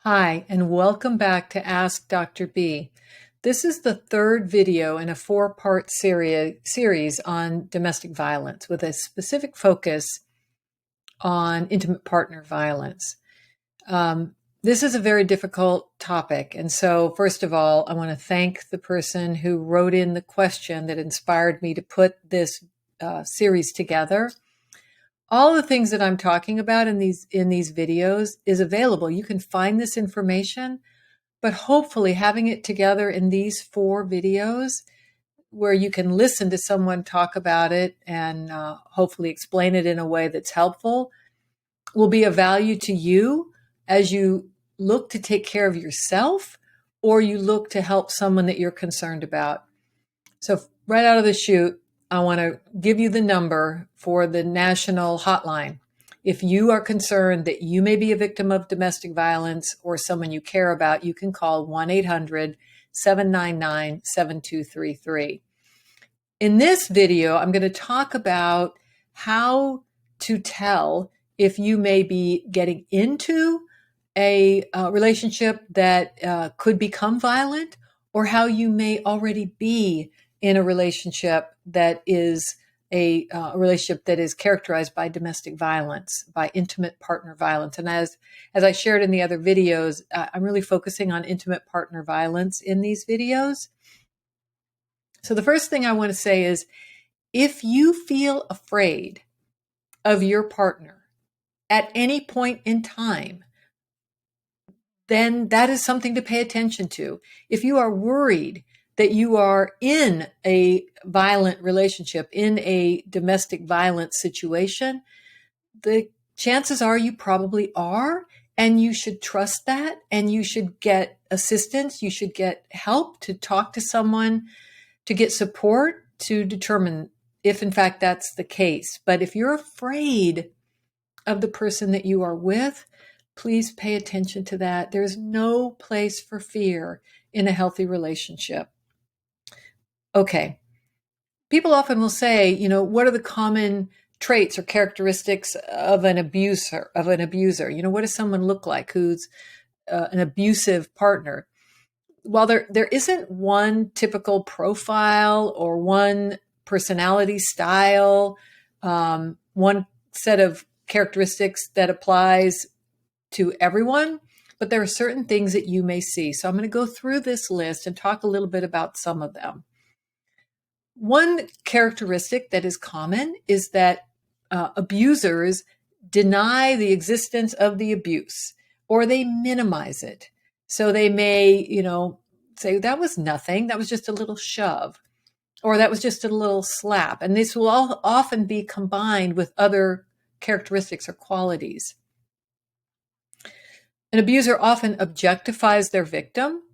Hi, and welcome back to Ask Dr. B. This is the third video in a four-part series on domestic violence with a specific focus on intimate partner violence. This is a very difficult topic. And so, first of all, I want to thank the person who wrote in the question that inspired me to put this series together. All the things that I'm talking about in these videos is available. You can find this information, but hopefully having it together in these 4 videos where you can listen to someone talk about it and hopefully explain it in a way that's helpful will be of value to you as you look to take care of yourself or you look to help someone that you're concerned about. So right out of the chute, I want to give you the number for the national hotline. If you are concerned that you may be a victim of domestic violence or someone you care about, you can call 1-800-799-7233. In this video, I'm going to talk about how to tell if you may be getting into a relationship that could become violent, or how you may already be in a relationship that is a relationship that is characterized by domestic violence, by intimate partner violence. And as I shared in the other videos, I'm really focusing on intimate partner violence in these videos. So the first thing I want to say is, if you feel afraid of your partner at any point in time, then that is something to pay attention to. If you are worried that you are in a violent relationship, in a domestic violence situation, the chances are you probably are, and you should trust that, and you should get assistance, you should get help to talk to someone, to get support to determine if in fact that's the case. But if you're afraid of the person that you are with, please pay attention to that. There's no place for fear in a healthy relationship. Okay. People often will say, what are the common traits or characteristics of an abuser? What does someone look like who's an abusive partner? While there isn't one typical profile or one personality style, one set of characteristics that applies to everyone, but there are certain things that you may see. So I'm going to go through this list and talk a little bit about some of them. One characteristic that is common is that abusers deny the existence of the abuse, or they minimize it. So they may, say, that was nothing, that was just a little shove, or that was just a little slap. And this will often be combined with other characteristics or qualities. An abuser often objectifies their victim.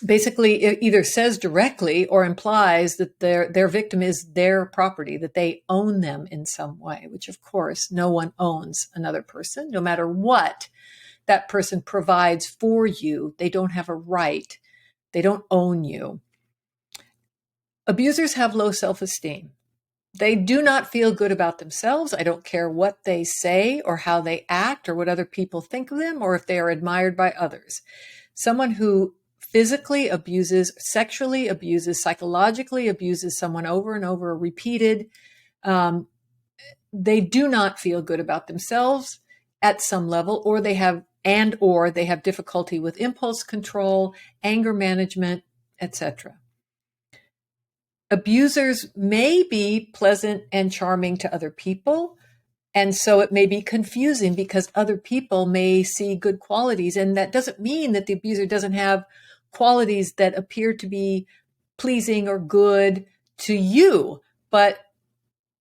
Basically, it either says directly or implies that their victim is their property, that they own them in some way, which of course no one owns another person, no matter what that person provides for you. They don't have a right. They don't own you. Abusers have low self-esteem. They do not feel good about themselves. I don't care what they say or how they act or what other people think of them or if they are admired by others. Someone who physically abuses, sexually abuses, psychologically abuses someone over and over, repeated, they do not feel good about themselves at some level, or they have difficulty with impulse control, anger management, etc. Abusers may be pleasant and charming to other people, and so it may be confusing because other people may see good qualities, and that doesn't mean that the abuser doesn't have qualities that appear to be pleasing or good to you, but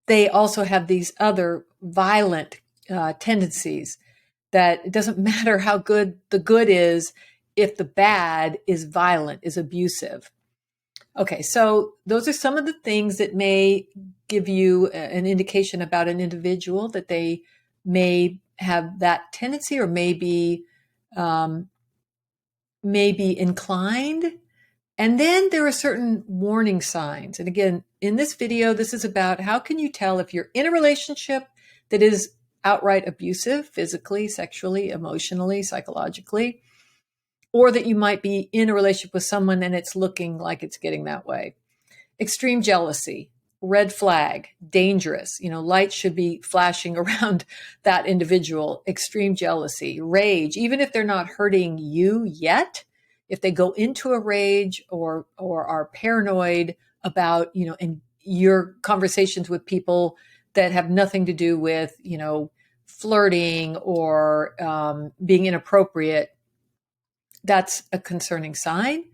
they also have these other violent tendencies that it doesn't matter how good the good is if the bad is violent, is abusive. Okay, so those are some of the things that may give you an indication about an individual, that they may have that tendency or may be inclined. And then there are certain warning signs. And again, in this video, this is about how can you tell if you're in a relationship that is outright abusive, physically, sexually, emotionally, psychologically, or that you might be in a relationship with someone and it's looking like it's getting that way. Extreme jealousy, red flag, dangerous. Light should be flashing around that individual. Extreme jealousy, rage, even if they're not hurting you yet, if they go into a rage or are paranoid about, in your conversations with people that have nothing to do with, flirting or being inappropriate, that's a concerning sign.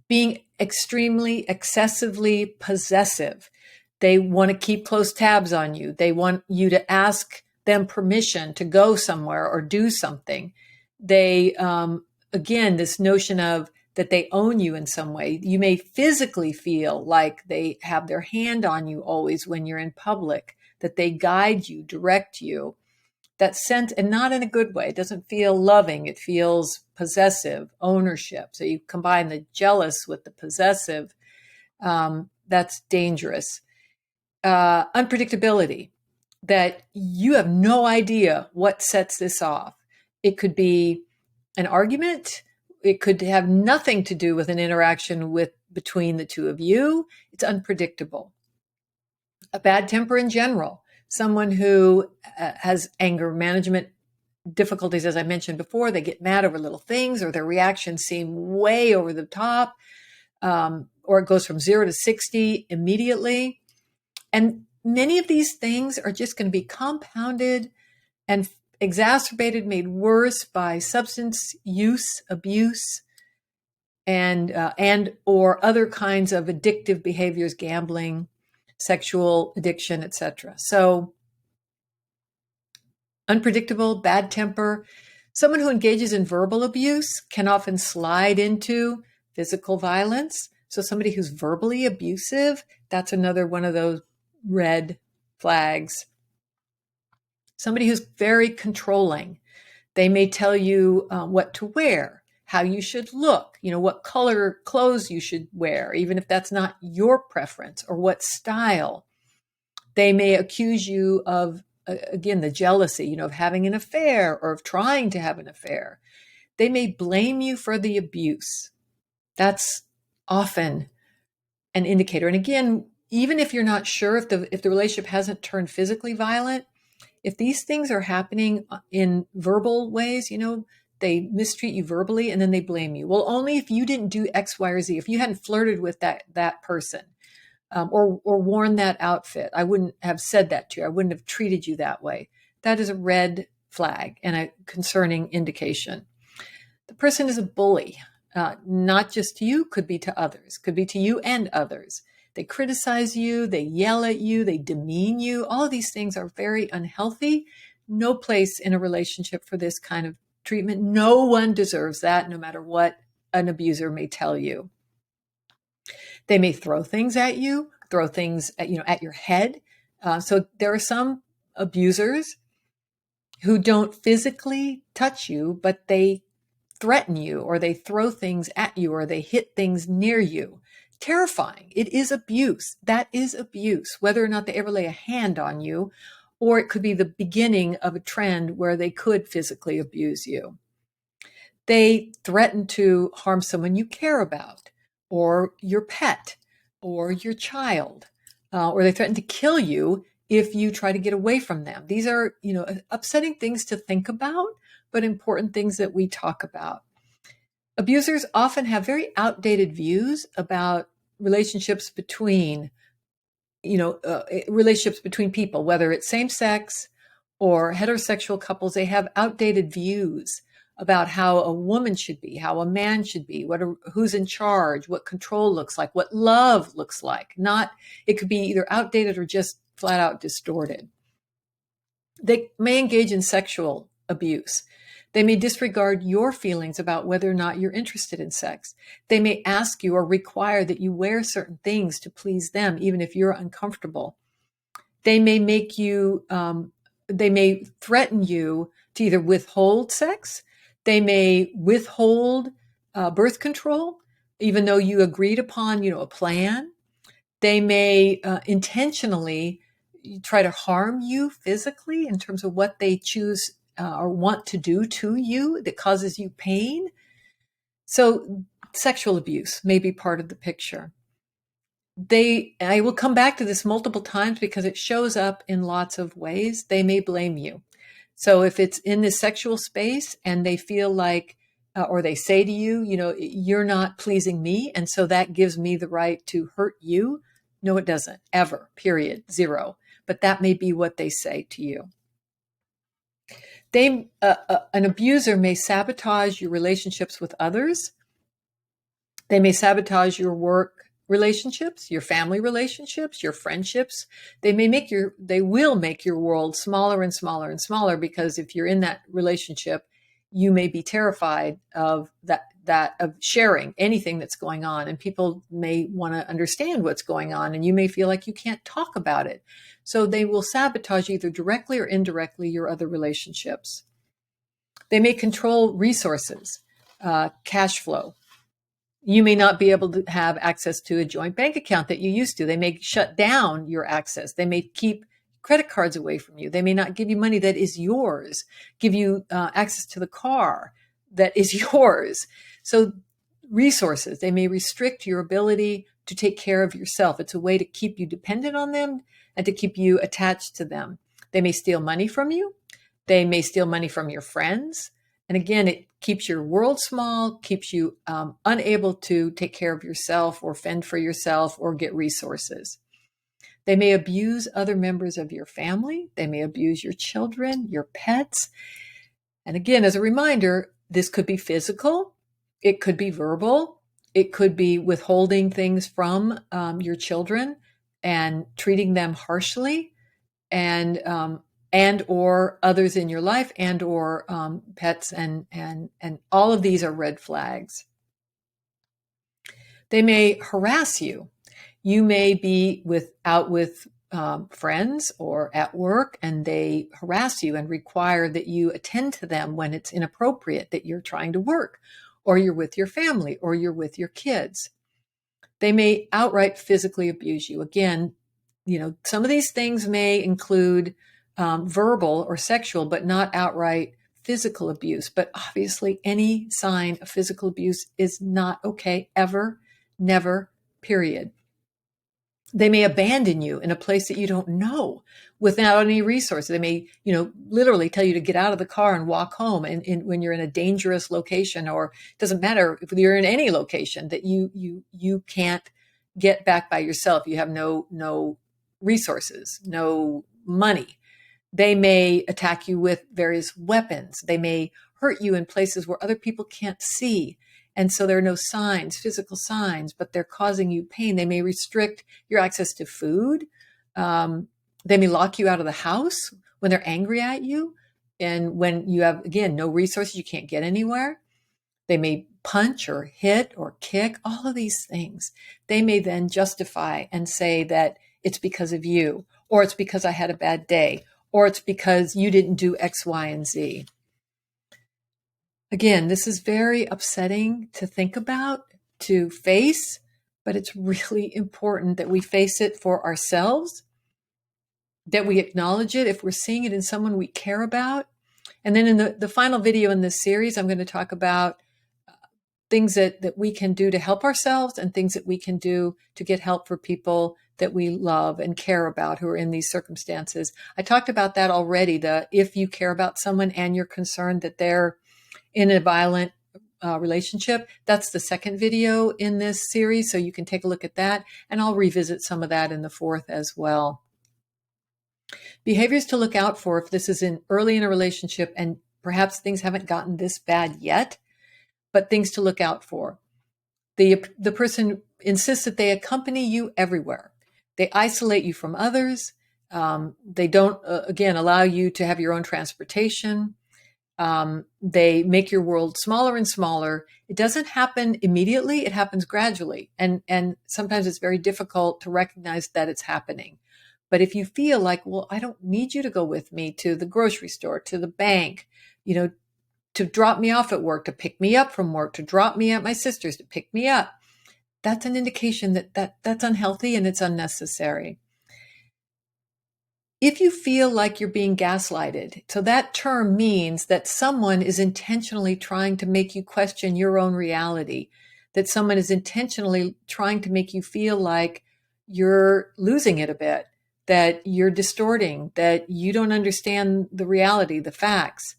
Being extremely, excessively possessive. They want to keep close tabs on you. They want you to ask them permission to go somewhere or do something. They, again, this notion of that they own you in some way. You may physically feel like they have their hand on you always when you're in public, that they guide you, direct you. That sense, and not in a good way. It doesn't feel loving. It feels possessive, ownership. So you combine the jealous with the possessive. That's dangerous. Unpredictability, that you have no idea what sets this off. It could be an argument. It could have nothing to do with an interaction between the two of you. It's unpredictable. A bad temper in general. Someone who has anger management difficulties, as I mentioned before, they get mad over little things, or their reactions seem way over the top, or it goes from 0 to 60 immediately. And many of these things are just going to be compounded and exacerbated, made worse by substance use, abuse, and or other kinds of addictive behaviors, gambling, sexual addiction, etc. So unpredictable, bad temper. Someone who engages in verbal abuse can often slide into physical violence. So somebody who's verbally abusive, that's another one of those red flags. Somebody who's very controlling. They may tell you what to wear, how you should look, what color clothes you should wear, even if that's not your preference, or what style. They may accuse you of, again, the jealousy, of having an affair or of trying to have an affair. They may blame you for the abuse. That's often an indicator. And again, even if you're not sure if the relationship hasn't turned physically violent, if these things are happening in verbal ways, they mistreat you verbally and then they blame you. Well, only if you didn't do X, Y, or Z, if you hadn't flirted with that person, or worn that outfit, I wouldn't have said that to you. I wouldn't have treated you that way. That is a red flag and a concerning indication. The person is a bully, not just to you, could be to others, could be to you and others. They criticize you, they yell at you, they demean you. All of these things are very unhealthy. No place in a relationship for this kind of treatment. No one deserves that, no matter what an abuser may tell you. They may throw things at you, throw things at your head. So there are some abusers who don't physically touch you, but they threaten you, or they throw things at you, or they hit things near you. Terrifying. It is abuse. That is abuse, whether or not they ever lay a hand on you, or it could be the beginning of a trend where they could physically abuse you. They threaten to harm someone you care about, or your pet, or your child, or they threaten to kill you if you try to get away from them. These are, upsetting things to think about, but important things that we talk about. Abusers often have very outdated views about relationships between, relationships between people, whether it's same sex or heterosexual couples. They have outdated views about how a woman should be, how a man should be, who's in charge, what control looks like, what love looks like. It could be either outdated or just flat out distorted. They may engage in sexual abuse. They may disregard your feelings about whether or not you're interested in sex. They may ask you or require that you wear certain things to please them, even if you're uncomfortable. They may they may threaten you to either withhold sex. They may withhold birth control, even though you agreed upon, a plan. They may intentionally try to harm you physically in terms of what they choose or want to do to you that causes you pain. So sexual abuse may be part of the picture. I will come back to this multiple times because it shows up in lots of ways. They may blame you. So if it's in this sexual space and they feel like, or they say to you, you're not pleasing me, and so that gives me the right to hurt you. No, it doesn't, ever, period, zero. But that may be what they say to you. An abuser may sabotage your relationships with others. They may sabotage your work relationships, your family relationships, your friendships. They will make your world smaller and smaller and smaller, because if you're in that relationship, you may be terrified of of sharing anything that's going on, and people may want to understand what's going on, and you may feel like you can't talk about it. So they will sabotage either directly or indirectly your other relationships. They may control resources, cash flow. You may not be able to have access to a joint bank account that you used to. They may shut down your access. They may keep credit cards away from you. They may not give you money that is yours, give you access to the car that is yours. So resources, they may restrict your ability to take care of yourself. It's a way to keep you dependent on them and to keep you attached to them. They may steal money from you. They may steal money from your friends. And again, it keeps your world small, keeps you unable to take care of yourself or fend for yourself or get resources. They may abuse other members of your family. They may abuse your children, your pets. And again, as a reminder, this could be physical. It could be verbal. It could be withholding things from your children and treating them harshly, and or others in your life, and or pets, and all of these are red flags. They may harass you. You may be out with friends or at work, and they harass you and require that you attend to them when it's inappropriate that you're trying to work, or you're with your family, or you're with your kids. They may outright physically abuse you. Again, some of these things may include verbal or sexual, but not outright physical abuse. But obviously, any sign of physical abuse is not okay, ever, never, period. They may abandon you in a place that you don't know without any resources. They may, literally tell you to get out of the car and walk home, and when you're in a dangerous location, or it doesn't matter if you're in any location that you can't get back by yourself. You have no resources, no money. They may attack you with various weapons. They may hurt you in places where other people can't see. And so there are no signs, physical signs, but they're causing you pain. They may restrict your access to food. They may lock you out of the house when they're angry at you. And when you have, again, no resources, you can't get anywhere. They may punch or hit or kick, all of these things. They may then justify and say that it's because of you, or it's because I had a bad day, or it's because you didn't do X, Y, and Z. Again, this is very upsetting to think about, to face, but it's really important that we face it for ourselves, that we acknowledge it if we're seeing it in someone we care about. And then in the final video in this series, I'm going to talk about things that we can do to help ourselves, and things that we can do to get help for people that we love and care about who are in these circumstances. I talked about that already, if you care about someone and you're concerned that they're in a violent relationship. That's the second video in this series, so you can take a look at that, and I'll revisit some of that in the fourth as well. Behaviors to look out for if this is early in a relationship and perhaps things haven't gotten this bad yet, but things to look out for. The person insists that they accompany you everywhere. They isolate you from others. They don't, again, allow you to have your own transportation. They make your world smaller and smaller. It doesn't happen immediately. It happens gradually. And sometimes it's very difficult to recognize that it's happening. But if you feel like, well, I don't need you to go with me to the grocery store, to the bank, to drop me off at work, to pick me up from work, to drop me at my sister's, to pick me up, that's an indication that that's unhealthy and it's unnecessary. if you feel like you're being gaslighted, so that term means that someone is intentionally trying to make you question your own reality, that someone is intentionally trying to make you feel like you're losing it a bit, that you're distorting, that you don't understand the reality, the facts.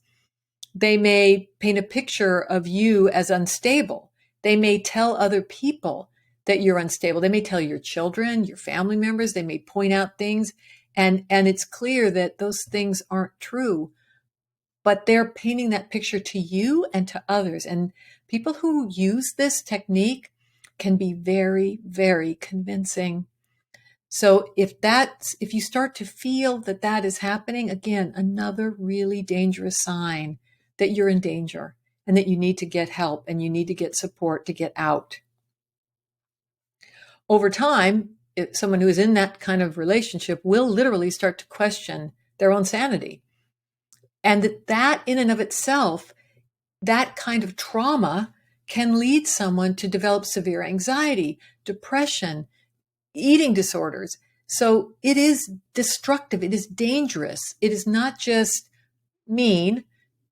They may paint a picture of you as unstable. They may tell other people that you're unstable. They may tell your children, your family members, they may point out things, and it's clear that those things aren't true, but they're painting that picture to you and to others. And people who use this technique can be very, very convincing. So if you start to feel that that is happening, again, another really dangerous sign that you're in danger and that you need to get help and you need to get support to get out. Over time, someone who is in that kind of relationship will literally start to question their own sanity. And that in and of itself, that kind of trauma can lead someone to develop severe anxiety, depression, eating disorders. So it is destructive. It is dangerous. It is not just mean.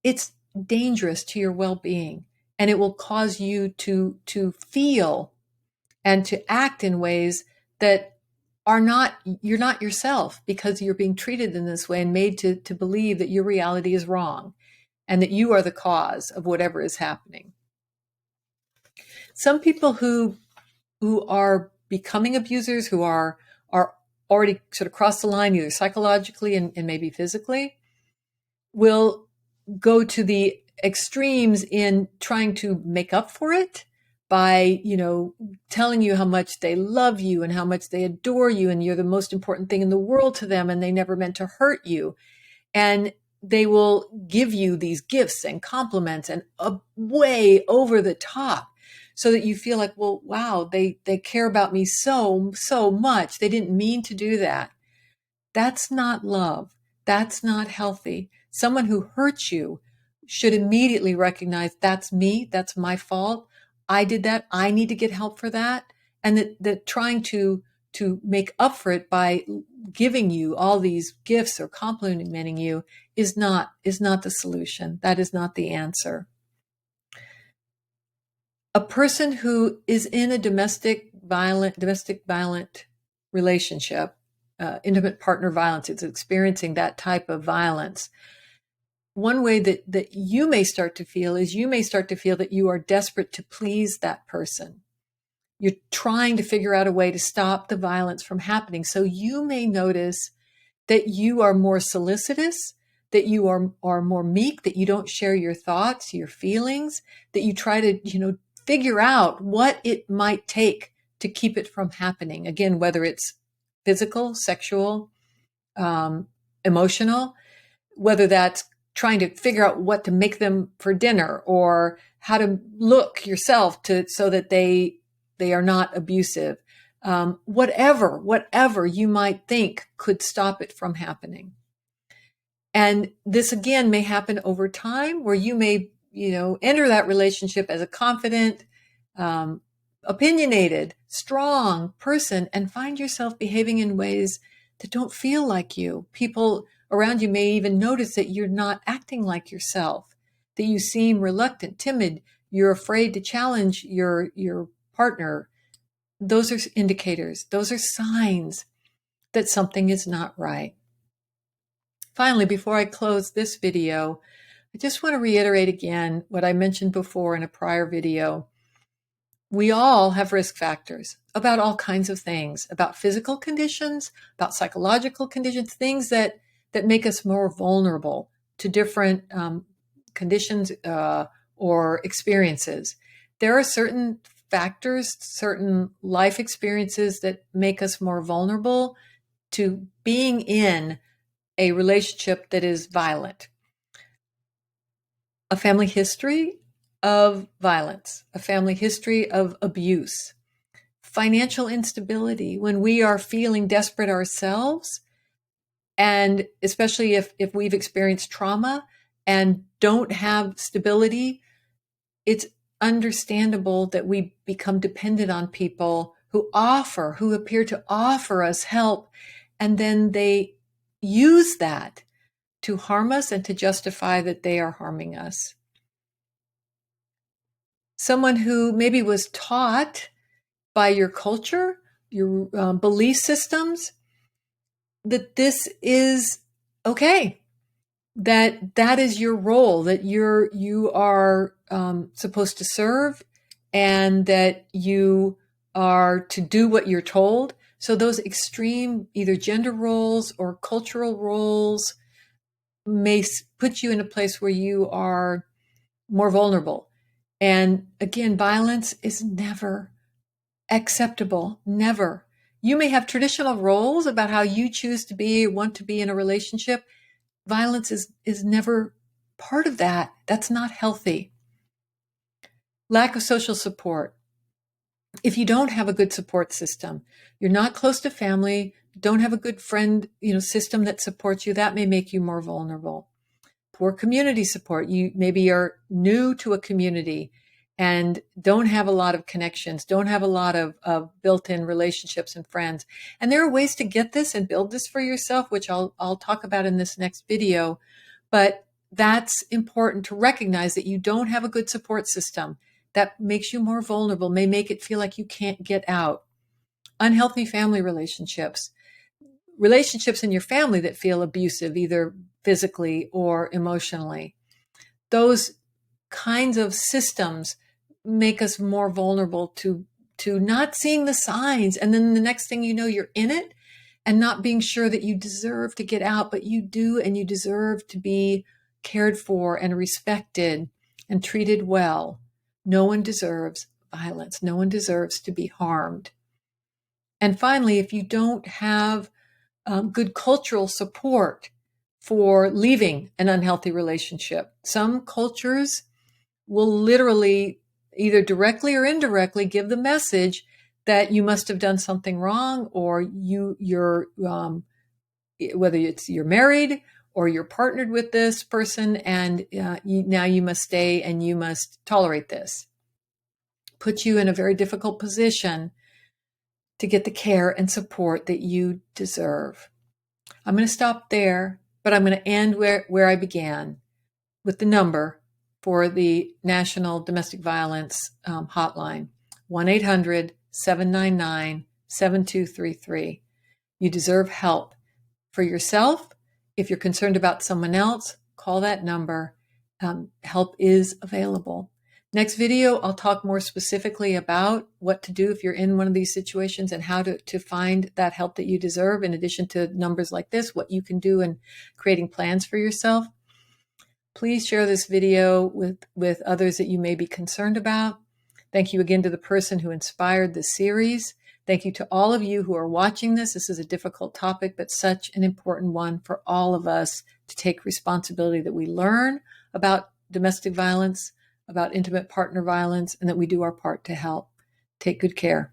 It's dangerous to your well-being. And it will cause you to feel and to act in ways that you're not yourself, because you're being treated in this way and made to believe that your reality is wrong and that you are the cause of whatever is happening. Some people who are becoming abusers, who are already sort of crossed the line, either psychologically and maybe physically, will go to the extremes in trying to make up for it by, telling you how much they love you and how much they adore you and you're the most important thing in the world to them and they never meant to hurt you. And they will give you these gifts and compliments and way over the top, so that you feel like, well, wow, they care about me so much. They didn't mean to do that. That's not love. That's not healthy. Someone who hurts you should immediately recognize, that's me. That's my fault. I did that. I need to get help for that. And that trying to make up for it by giving you all these gifts or complimenting you is not the solution. That is not the answer. A person who is in a domestic violent relationship, intimate partner violence, is experiencing that type of violence. One way that you may start to feel is you may start to feel that you are desperate to please that person. You're trying to figure out a way to stop the violence from happening. So you may notice that you are more solicitous, that you are more meek, that you don't share your thoughts, your feelings, that you try to, figure out what it might take to keep it from happening. Again, whether it's physical, sexual, emotional, whether that's trying to figure out what to make them for dinner or how to look yourself so that they are not abusive. Whatever you might think could stop it from happening. And this again may happen over time, where you may, enter that relationship as a confident, opinionated, strong person and find yourself behaving in ways that don't feel like you. People around you may even notice that you're not acting like yourself, that you seem reluctant, timid, you're afraid to challenge your partner. Those are indicators. Those are signs that something is not right. Finally, before I close this video, I just want to reiterate again what I mentioned before in a prior video. We all have risk factors about all kinds of things, about physical conditions, about psychological conditions, things that make us more vulnerable to different conditions or experiences. There are certain factors, certain life experiences that make us more vulnerable to being in a relationship that is violent. A family history of violence, a family history of abuse, financial instability, when we are feeling desperate ourselves, and especially if we've experienced trauma and don't have stability, it's understandable that we become dependent on people who appear to offer us help, and then they use that to harm us and to justify that they are harming us. Someone who maybe was taught by your culture, your belief systems, that this is okay, that is your role, that you are supposed to serve, and that you are to do what you're told. So those extreme either gender roles or cultural roles may put you in a place where you are more vulnerable. And again, violence is never acceptable. Never. You may have traditional roles about how you choose to be, want to be in a relationship. Violence is never part of that. That's not healthy. Lack of social support. If you don't have a good support system, you're not close to family, don't have a good friend, system that supports you, that may make you more vulnerable. Poor community support. You maybe are new to a community and don't have a lot of connections, don't have a lot of built-in relationships and friends. And there are ways to get this and build this for yourself, which I'll talk about in this next video. But that's important to recognize that you don't have a good support system. That makes you more vulnerable, may make it feel like you can't get out. Unhealthy family relationships in your family that feel abusive, either physically or emotionally. Those kinds of systems make us more vulnerable to not seeing the signs. And then the next thing you know, you're in it and not being sure that you deserve to get out, but you do, and you deserve to be cared for and respected and treated well. No one deserves violence. No one deserves to be harmed. And finally, if you don't have good cultural support for leaving an unhealthy relationship, some cultures will literally, either directly or indirectly, give the message that you must have done something wrong, or you're whether you're married or you're partnered with this person, and now you must stay and you must tolerate this. Put you in a very difficult position to get the care and support that you deserve. I'm going to stop there, but I'm going to end where I began, with the number for the National Domestic Violence Hotline, 1-800-799-7233. You deserve help for yourself. If you're concerned about someone else, call that number. Help is available. Next video, I'll talk more specifically about what to do if you're in one of these situations and how to find that help that you deserve, in addition to numbers like this, what you can do in creating plans for yourself. Please share this video with others that you may be concerned about. Thank you again to the person who inspired this series. Thank you to all of you who are watching this. This is a difficult topic, but such an important one for all of us to take responsibility, that we learn about domestic violence, about intimate partner violence, and that we do our part to help. Take good care.